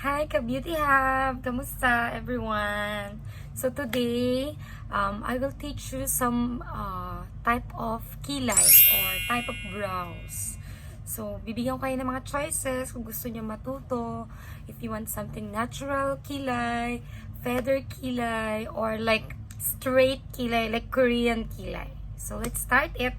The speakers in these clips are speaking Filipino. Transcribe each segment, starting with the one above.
Hi, ka-beauty hub! Kamusta everyone? So today, I will teach you some type of kilay or type of brows. So, bibigyan ko kayo ng mga choices kung gusto niyo matuto. If you want something natural kilay, feather kilay, or like straight kilay, like Korean kilay. So, let's start it!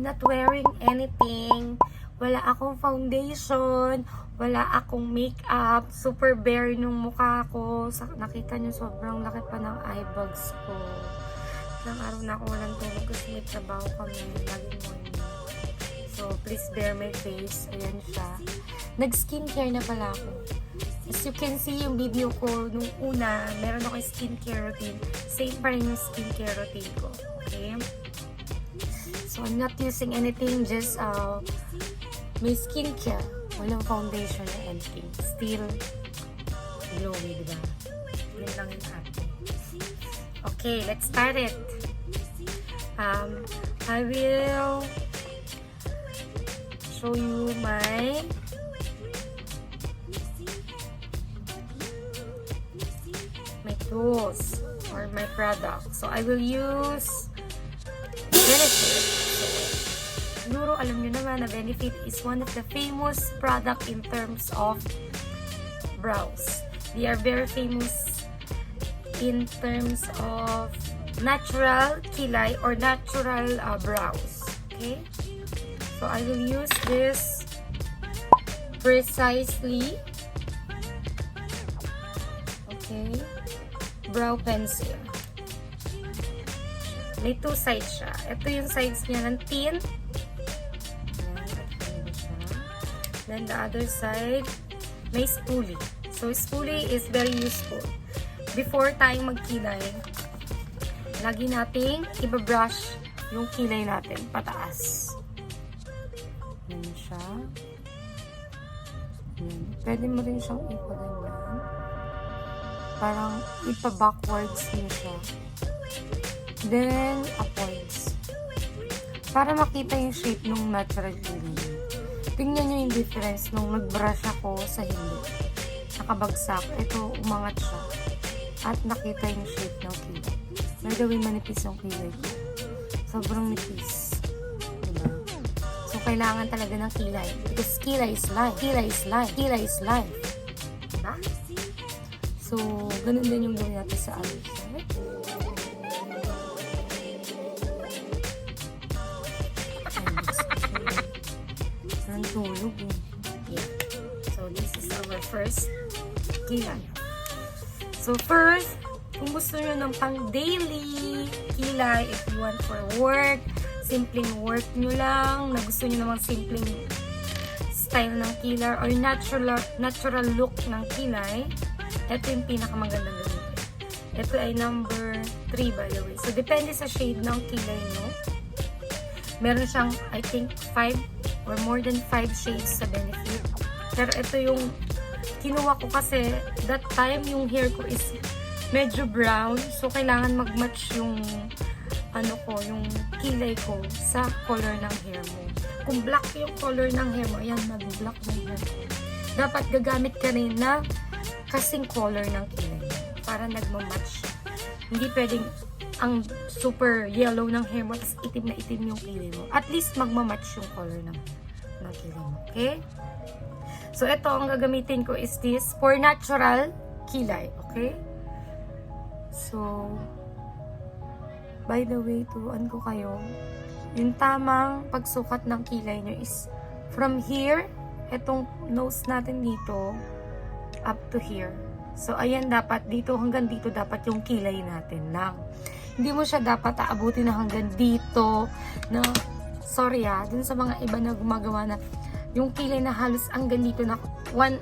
Not wearing anything, wala akong foundation, wala akong makeup, super bare nung mukha ko. Nakita nyo sobrang laki pa ng eye bags ko. Ilang araw na ako walang tulog kasi may trabaho kami laging morning. So please bear my face. Ayan siya. Nag skincare na pala ako. As you can see yung video ko nung una, meron ako skincare routine. Same pa rin yung skincare routine ko. Okay? So, I'm not using anything, just my skincare. Walang foundation or anything. Still glowy, diba? Yun lang yung atin. Okay, let's start it. I will show you my tools or my product. So, I will use Benefit. Siguro alam nyo naman na Benefit is one of the famous product in terms of brows. They are very famous in terms of natural kilay or natural brows. Okay? So I will use this precisely. Okay? Brow pencil. May two sides siya. Ito yung sides niya ng thin. Then the other side, may spoolie. So spoolie is very useful. Before tayong magkilay, lagi nating ibabrush yung kilay natin pataas. Yan siya. Yan. Pwede mo rin siyang ipaganyan. Parang ipa-backwards din siya. Then, upwards. Para makita yung shape ng natural kilay. Tingnan nyo yung difference nung nag-brush ako sa hindi. Nakabagsak. Ito, umangat siya. At nakita yung shape ng kilay. By the way, manipis yung kilay ko. Sobrang nipis. Diba? So, kailangan talaga ng kilay. Because kilay is life. Kilay is life. Kilay is life. Diba? So, ganun din yung gawin natin sa other side. Tulog eh. Yeah. So, this is our first kilay. So, first, kung gusto nyo ng pang daily kilay, if you want for work, simpleng work nyo lang, na gusto nyo namang simpleng style ng kilay or natural look ng kilay, ito yung pinakamagandang gamitin. Ito ay number 3 by the way. So, depende sa shade ng kilay nyo. Meron siyang, I think, 5 or more than 5 shades sa Benefit. Pero ito yung kinuha ko kasi that time yung hair ko is medyo brown. So, kailangan mag-match yung yung kilay ko sa color ng hair mo. Kung black yung color ng hair mo, ayan, mag-black yung hair ko. Dapat gagamit ka rin na kasing color ng kilay mo para nagmamatch. Hindi pwedeng ang super yellow ng hair mo, tapos itim na itim yung kilay mo. At least magmamatch yung color ng kilay mo. Okay? So, ito ang gagamitin ko is this for natural kilay. Okay? So, by the way, turuan ko kayo, yung tamang pagsukat ng kilay nyo is from here, itong nose natin dito, up to here. So, ayan dapat, dito hanggang dito dapat yung kilay natin lang. Hindi mo siya dapat aabutin na hanggang dito na, sorry dun sa mga iba na gumagawa na yung kilay na halos hanggang dito na one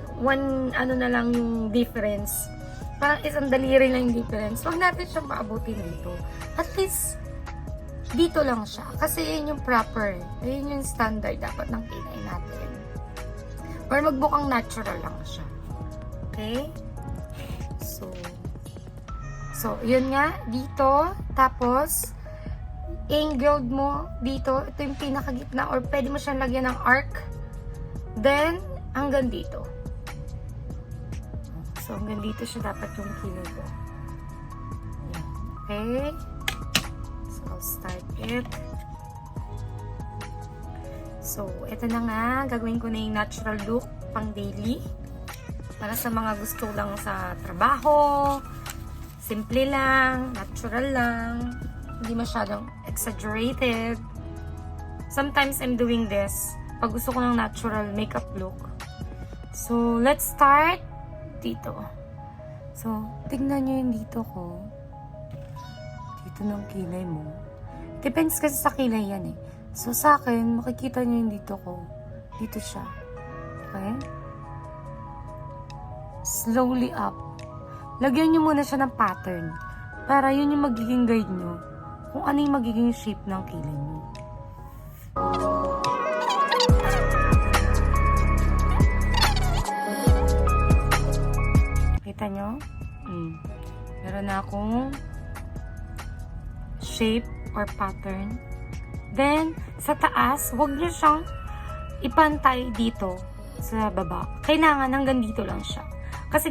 ano na lang yung difference. Parang isang daliri lang yung difference. Huwag natin siyang maabutin dito. At least, dito lang siya. Kasi yun yung proper. Yun yung standard dapat ng kilay natin. Or magbukang natural lang siya. Okay? So, yun nga, dito. Tapos, angled mo dito. Ito yung pinakagitna or pwede mo siyang lagyan ng arc. Then, hanggang dito. So, hanggang dito siya dapat yung kilay ko. Yan. Okay. So, I'll start it. So, ito na nga. Gagawin ko na yung natural look pang daily. Para sa mga gusto lang sa trabaho. Simple lang. Natural lang. Hindi masyadong exaggerated. Sometimes I'm doing this pag gusto ko ng natural makeup look. So, let's start dito. So, tignan nyo yung dito ko. Dito ng kilay mo. Depends kasi sa kilay yan eh. So, sa akin, makikita nyo yung dito ko. Dito siya. Okay? Slowly up. Lagyan nyo muna siya ng pattern. Para yun yung magiging guide nyo kung ano yung magiging shape ng kilay nyo. Kita nyo? Meron na akong shape or pattern. Then, sa taas, huwag nyo siyang ipantay dito sa baba. Kailangan hanggang dito lang siya. Kasi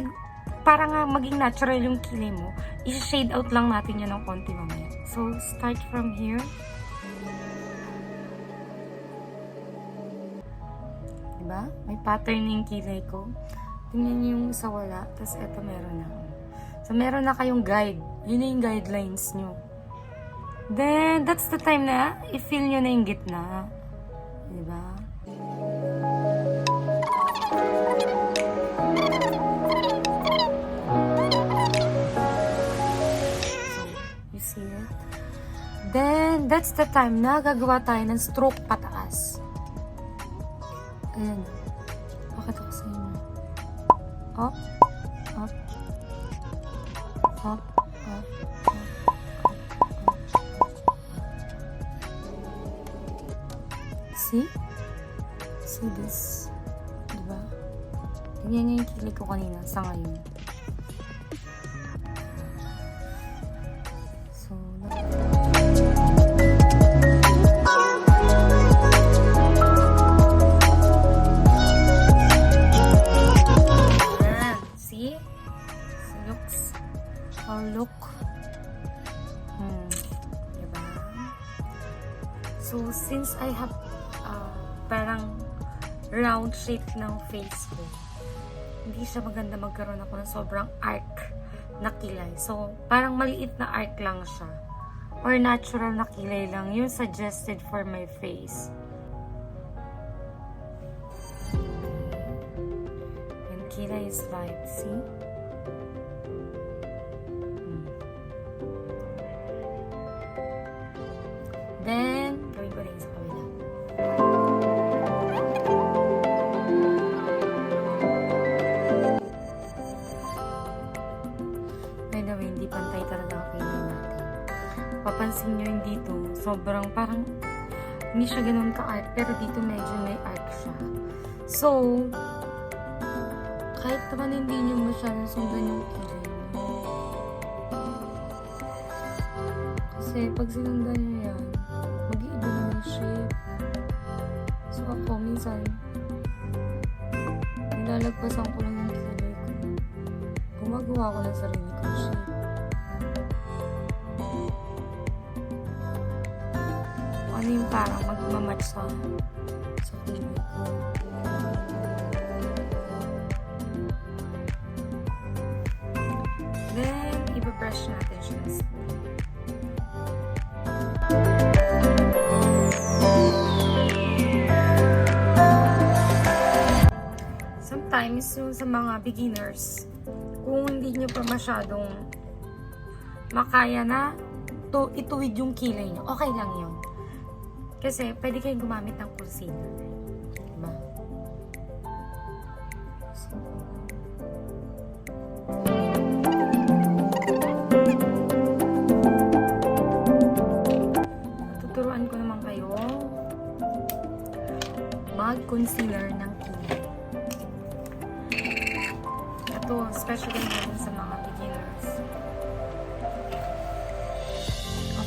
para nga maging natural yung kilay mo, i-shade out lang natin yan ng konti mamaya. So, start from here. Diba? May pattern yung kilay ko. Tingnan nyo yung isa wala. Tapos eto meron na. So, meron na kayong guide. Yun na yung guidelines nyo. Then, that's the time na i-fill nyo na yung gitna. Diba? See it? Then, that's the time na gagawa tayo ng stroke pataas. Ayan. Bakit ako sa inyo? Up, up, up, up, up, up, up. See? See this? Diba? Ganyan yung kilay ko kanina sa ngayon. Diba? So, since I have parang round shape ng face ko, hindi siya maganda magkaroon ako ng sobrang arc na kilay. So, parang maliit na arc lang siya. Or natural na kilay lang. Yung suggested for my face. And kilay is life. See? Then, gawin ko na yung sa kabila. By the way, hindi pantay talaga ang kilay natin. Papansin nyo yung dito, sobrang parang hindi siya ganun ka-arc, pero dito medyo may arc siya. So, kahit naman hindi nyo masyadong sundan yung kilay nyo. Kasi pag sinundan nyo yan, mag-iiba na yung shape. So ako, minsan, nilalagpasan ko lang yung kilay ko. Gumagawa ko ng sarili kong shape. Ano yung parang magmamatch sa kilay ko. Then, i-brush natin siya ng spoon. Sometimes, yung sa mga beginners, kung hindi nyo pa masyadong makaya na ituwid yung kilay nyo, okay lang yun. Kasi, pwede kayong gumamit ng concealer. Diba? So, tuturuan ko naman kayo mag-concealer ng kilay. Ito, especially naman sa mga beginners.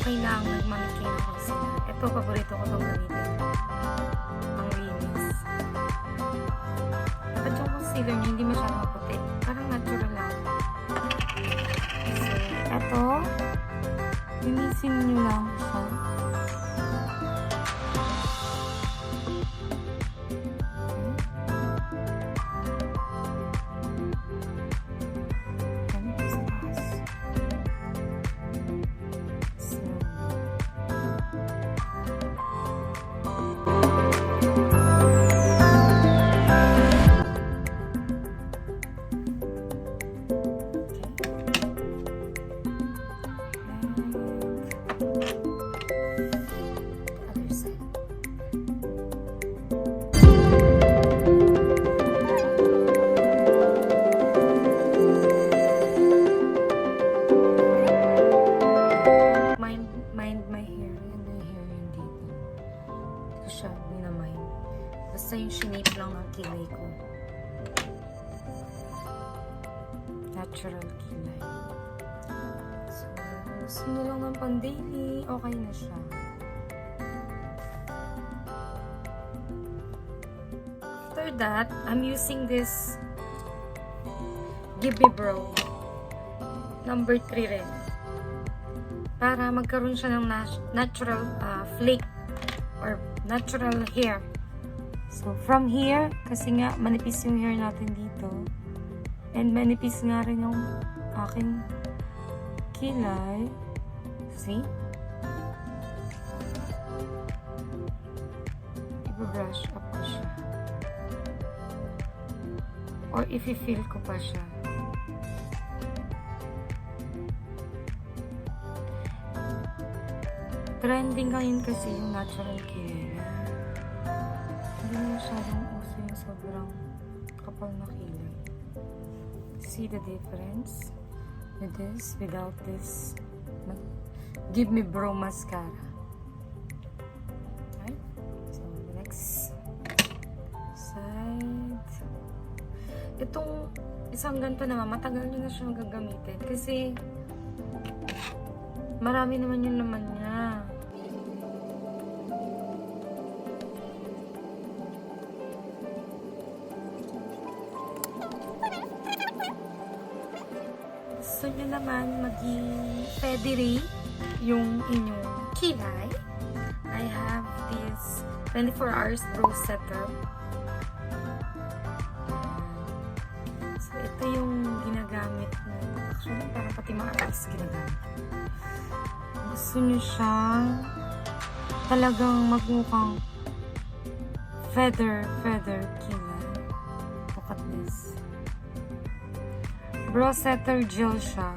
okay lang nagmamit ng concealer. Ito, paborito ko itong gamitin. Ang linis. Dapat yung concealer niya hindi masyadong maputi. Parang natural lang. So, ito, linisin nyo lang siya. Basta yung shape lang ng kilay ko. Natural kilay. So, gusto nyo lang ng pang-daily, okay na siya. After that, I'm using this EYEBROW number 3 rin. Para magkaroon siya ng natural flake or natural hair. So, from here, kasi nga, manipis yung hair natin dito. And manipis nga rin yung aking kilay. See? Iba-brush up ko siya. Or if-feel ko pa siya. Trending ngayon kasi yung natural kilay. Hindi na masyadong uso yung sobrang kapal na kilay. See the difference with this, without this EYEBROW mascara. Right? So, next side. Itong isang ganito naman, matagal nyo na siya gagamitin kasi marami naman yung laman niya. Gusto nyo naman maging feathery yung inyong kilay. I have this 24 hours brow setup. So, ito yung ginagamit mo. Actually, parang pati mga artists ginagamit. Gusto nyo siyang talagang magmukhang feather kilay. Look at this. Brow setter gel siya.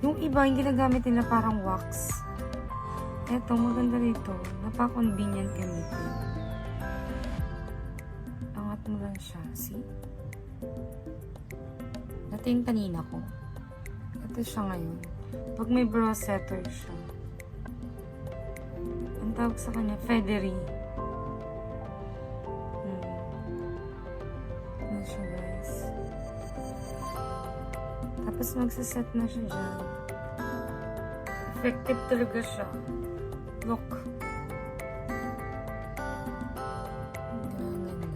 Yung iba, yung ginagamit nila parang wax. Eto, maganda rito. Napaka-convenient gamitin. Angat mo lang siya. See? Ito yung kanina ko. Ito siya ngayon. Pag may brow setter siya. Ang tawag sa kanya, feathery. Ano siya, guys? Tapos magsaset na siya dyan. Effective talaga siya. Look. Ganda.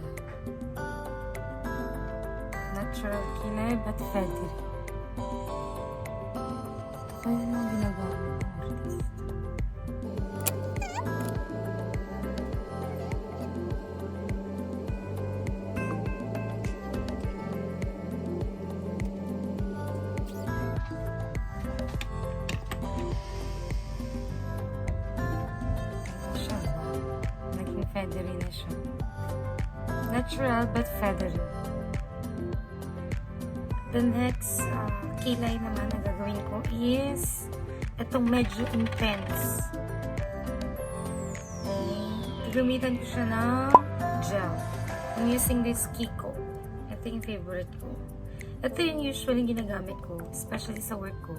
Natural kilay but feathery. Ito kayo mga ginagawa ng artist. Feathery na siya. Natural but feathery. The next kilay naman na gagawin ko is itong medyo intense. Gagamitan ko siya ng gel. I'm using this Kiko. Ito yung favorite ko. Ito yung usually ginagamit ko, especially sa work ko.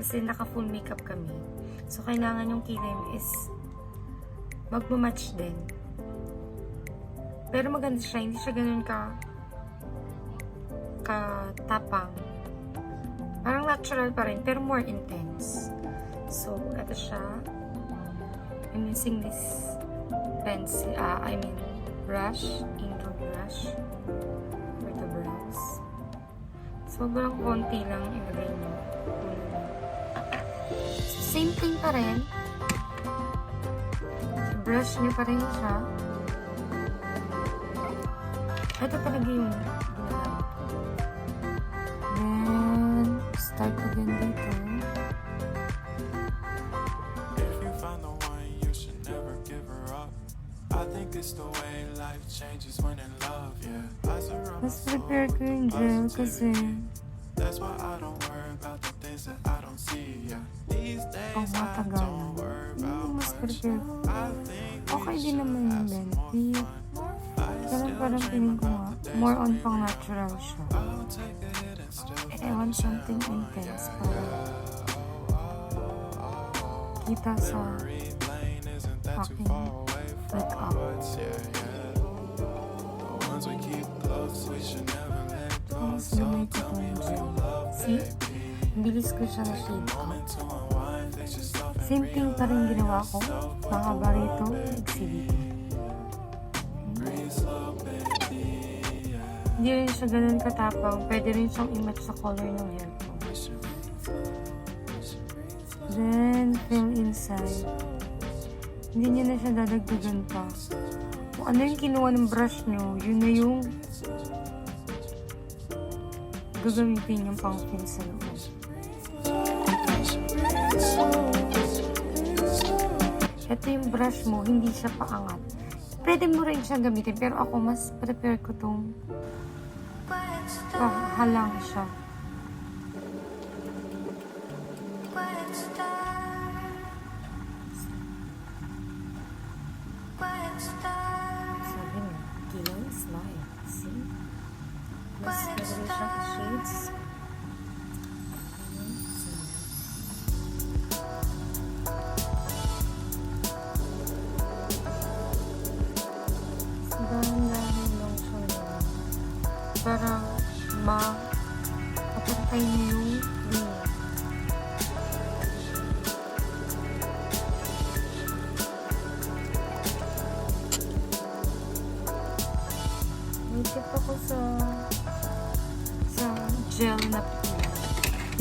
Kasi naka-full makeup kami. So, kailangan yung kilay mo is magmamatch din. Pero maganda siya, hindi siya ganun katapang. Parang natural pa rin, pero more intense. So, ito siya. I'm using this pencil, brush, indoor brush for the brows. Sobrang konti lang ilagay mo. So, same thing pa rin. So, brush niya pa rin siya. Ito talaga yung ginagamit ko. Then, start again dito. It's the way life changes when in love, yeah. Mas prepare ko yung gel kasi that's why I don't worry about the things that I don't see, yeah. These days I matagal. don't worry about Mas much. prepare ko. I think Okay din naman yung benefit. Pero parang tingin ko nga, more on pang natural siya. I'll take a hit and still I want something intense para kita sa lane isn't that too aking far away from makeup. us, yeah, yeah. The ones we keep close, we should never let go. Mas So gamay ko tell me itong what you gel. love, See? baby. Bilis ko siya na shade out. To unwind, fix yourself and Same thing pa rin ginawa ko. Mahaba rito, exhibit. breathe slow, baby, yeah. Hindi rin siya ganun katapang. Pwede rin siyang i-match sa color ng hair ko. Then, fill inside. Hindi niya na siya dadagdagan pa. Kung ano yung kinuha ng brush nyo, yun na yung gagamitin yung pang fill sa loob. Ito yung brush mo, hindi siya paangat. Pwede mo rin siyang gamitin, pero ako mas prepare ko tong halang siya. Sabi niya, Kilay is life. See? Mas nagawin siya shades. Dahan-dahan lang siya yun. Para mapapantay niyo yung linya. May tip ako sa gel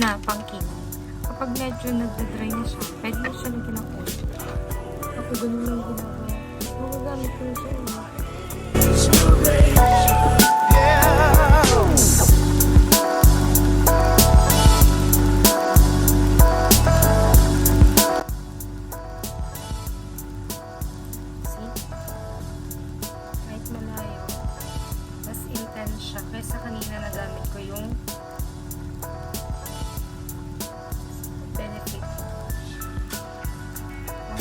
na pangkilay. Kapag medyo nagda-dry na siya, pwede na siya lagyan ng oil. Ako ganun lang ginagawa. Magagamit ko na siya. Kahit malayo, mas intense siya. Kaysa kanina nagamit ko yung benefit.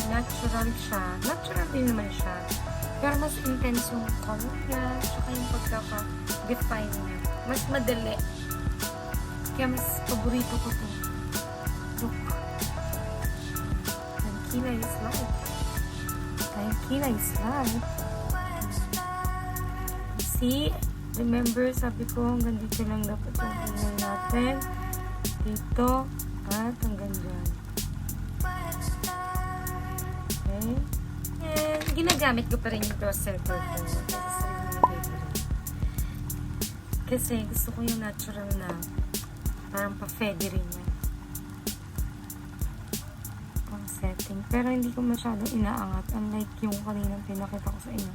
Natural siya. Natural din naman siya. Pero mas intense yung color niya, tsaka yung pagkaka-define niya. Mas madali. Kaya mas paborito ko to. Look. And Kilay is life. And Kilay is life. See? Remember, sabi ko, hanggang dito lang dapat yung kilay natin. Dito, at hanggang dyan. Okay? And ginagamit ko pa rin yung cross circle ko. Kasi gusto ko yung natural na parang pa-feathery niya. Ang setting. Pero hindi ko masyadong inaangat. Unlike yung kaninang pinakita ko sa inyo.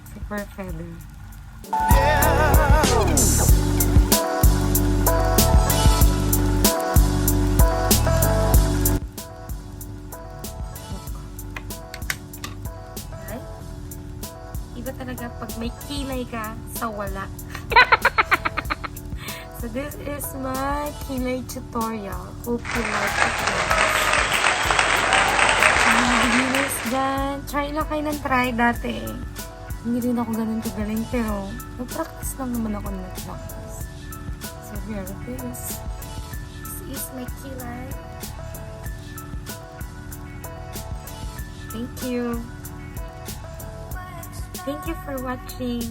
Super feather. Iba talaga pag may kilay ka sa wala. So this is my kilay tutorial. Hope you like it, guys. Beginners dyan. Try lang kayo ng try dati. Hindi rin ako ganun kagaling, pero nag-practice lang naman ako ng nag-practice. So here it is. This is my kilay. Thank you. Thank you for watching.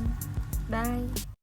Bye.